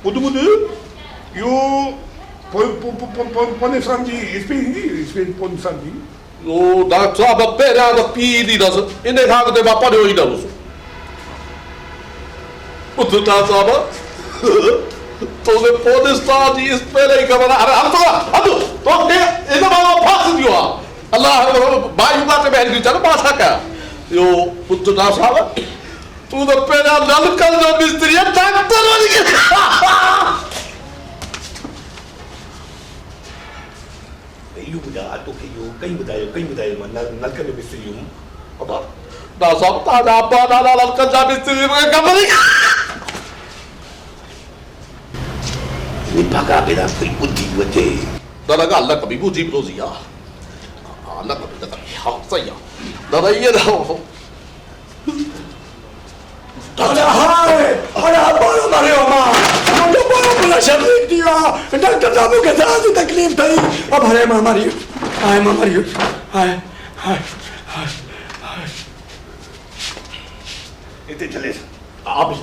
부두 요 본산지 스페인 본산지 나 잡아 빼라가 비디라서 이내 가게 돼 빠져 이다로서 부두 다 잡아 또내 포데스타지 스페인에 가봐라 알았어 또 내가 이거 봐 파스 디와 알라 마유가 때 헬기잖아 마사카 요 부두 다 잡아 또내 빼라 나를 간다 미스트리야 닥터로니게 이유보다 또 게임보다요 만 날까지 미스리움 apa 나 sabta ada apa 나 날까 잡이스리 가버리 ini pagabira putih wate 나라가 알라 까비 부지 브로지야 알라 까비 나 하사야 나라 이해다 Ada baru Marioma. Ada baru pula syarif dia. Doktor tahu kata tu taklif tadi. Ab hai Mario. Hai Mario. Hai. itu jelas Abis.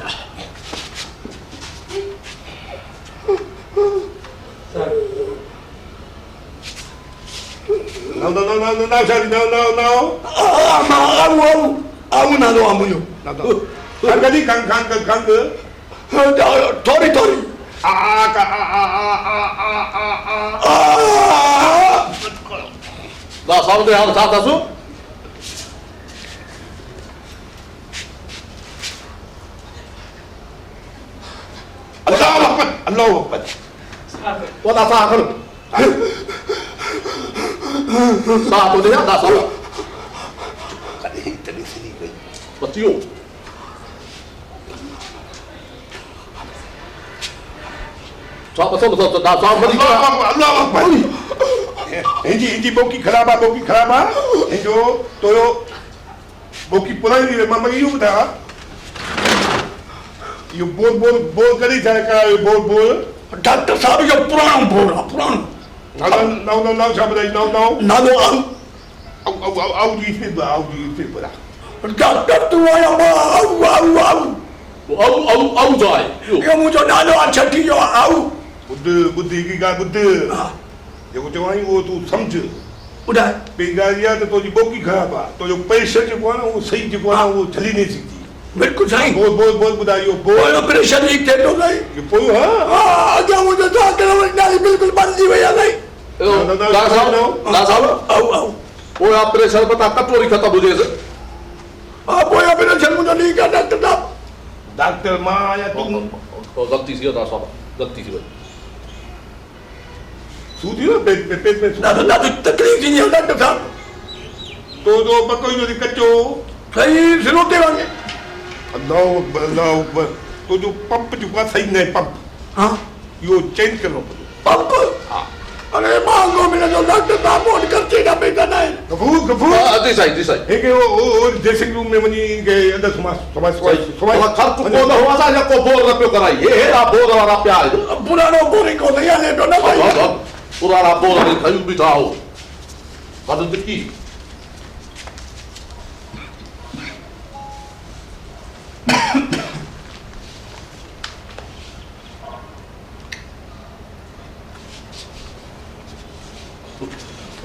no Aku nak doa mulu. 강가지 강가 Tori. 나 사람들 하나 다 다수 알라우 와나 사하거든 사도 되냐 나 사라 맞지요 잡아서 나 잡아버리니까 알라우 인지 복기 kharaaba 인조 또요 복기 पुरानी मम्मा U बता ये बोल करी जाएगा ये बोल Doktor sahaja yang puran. now sabda now Nado au di fibra Doktor tu yang au jai Yang muncul nado acati yo au. बुद्धि की का बुद्धि देखो जवानी वो तू समझ Udah. बेगारिया तो तुझी बोकी खराब है तो जो पैसे जो कोना वो सही जो कोना वो चली नहीं सकती बिल्कुल सही. बोल बुदाइयो Boy operation एक थे तो नहीं. ये बोल हाँ Jangan muncul tak kena menjadi बिल्कुल बंदी हुई नहीं. 나 사라 Au. वो ऑपरेशन बता कटोरी खत्म हो जाए Boy operation muncul ni kan tetap. Doctor माँ या तुम गलती से ना साला गलती से सूती ना पेट में Nado तकलीफ नहीं है डॉक्टर साहब. तो बकोई जो दिक्कत जो सही सुनते होंगे. अल्लाह तो जो पंप जो का सही नहीं पंप हाँ. यो चेंज करो पंप. अरे मांगो मेरा जो डॉक्टर साहब फोन करते ना बेटा नहीं. गफूर दिसाई है कि वो ड्रेसिंग रूम में मनी के अंदर तो खर्च को ना हुआ था को बोल रहा पे कराई ये है आप बोल रहा प्यार पुरानो बोरिंग को नहीं आने दो ना भाई. पुराना बोल रहा खायू बिठाओ मदद की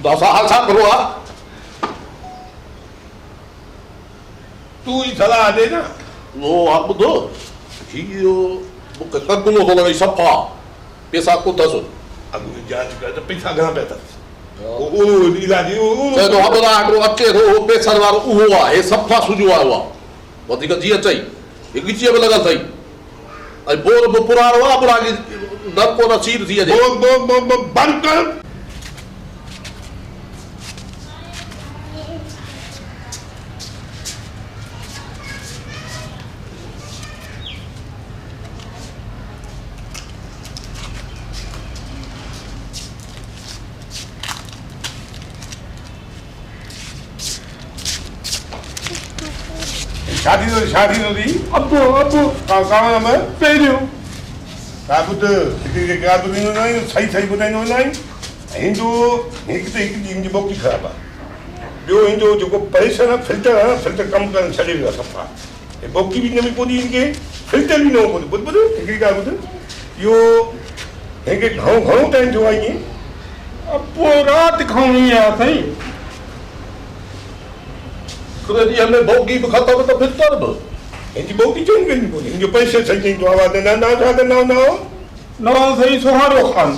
항상 들어와 तू ही सलाह दे ना 너 아무도 기요 뭐 깎고 돌아가 있어봐 पैसा को दसो अब जांच कर तो पैसा कहाँ पैसा वो इलाज 저 아무나 아무로 앞에 그 पैसा वाला 우와 해 सफा सुजुआ हुआ 어디가 지야 짜이 이게 지야 लगा था आई बोल पुराना वाला पुरानी दर को ना चीर दिया दे बंद कर शादी दी अब्बू कहाँ मैं पेरियो काबुत क्या तो नहीं सही बुधाई नहीं हिंदू एक तो एक दिन जो की खराब है जो हिंदू जो पैसा ना फिल्टर कम कर चलेगा सफा ये बोकी भी नहीं कोनी इनके फिल्टर भी नहीं कोनी बुध बुध ठीक है बुध इहो हिनखे घणो टाइम थियो आहे ईअं अब पोइ राति खाऊं आहे साईं हिकिड़े ॾींहं में बोगी बि ख़तमु त फिल्टर बि हिनजी बोकी चवणी पवंदी पोइ हिनजो पैसे साईं चईंदो आवाज़ न छा कंदा हूंदा नवां साईं सुहारो ख़ान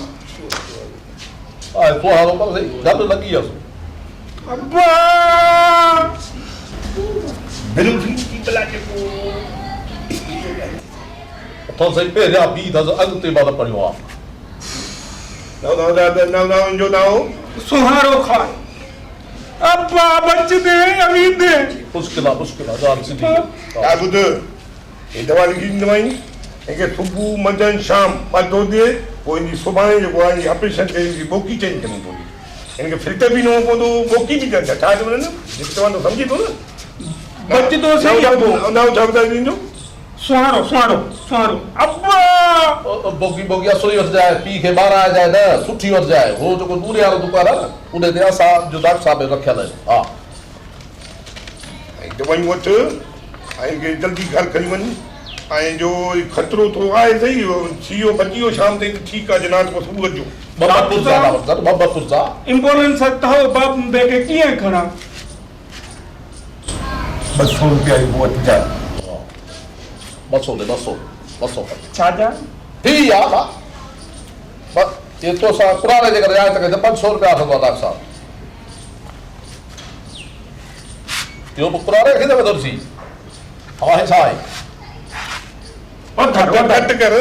आहे सुहारो पर सही गॾु लॻी वियसि अब्बा अथो सही पहिरियां ॿी अथसि अॻिते मां न पढ़ियो आहे जो नाओ सुहारो ख़ान अब्बा बच दे अमीद दे मुश्किल आहे ॻाल्हि सिधी छा ॿुध हे दवा लिखी ॾींदोमांइ हिनखे सुबुह मंझंदि शाम ॿधो ॾिए पोइ हिनजी सुभाणे जेको आहे हिनजी ऑपरेशन करे हिनजी बोकी चेंज करणी पवंदी हिनखे फिल्टर बि न पवंदो बोकी बि कनि छा चवंदा आहिनि जेको चवंदो सम्झी थो न बच दो सही नाओ छा ॿुधाए ॾींदो सुहारो सुहारो सुहारो अब्बा बोगी असुरी वठिजाए पीउ खे ॿाराए जाए न सुठी वठिजाए हो जेको दूरे वारो दुकान आहे न उन ते असां जो डॉक्टर साहिब रखियल आहिनि हा ऐं दवायूं वठि ऐं हिनखे जल्दी घर खणी वञ ऐं जो ख़तरो थोरो आहे सही सीओ बची वियो शाम ताईं त ठीकु आहे जनाब पोइ सुबुह जो ॿ पुरसा एम्बुलेंस अथव बाप बेटे कीअं खणा 200 रुपया जी वठिजाए 200 छाजा ठीक आहे हा बस ये तो सा पुराने जे करे आए त 500 रुपया अथव डॉक्टर साहब यो पुराने खे दे दर्सी हा है छा आहे घटि कर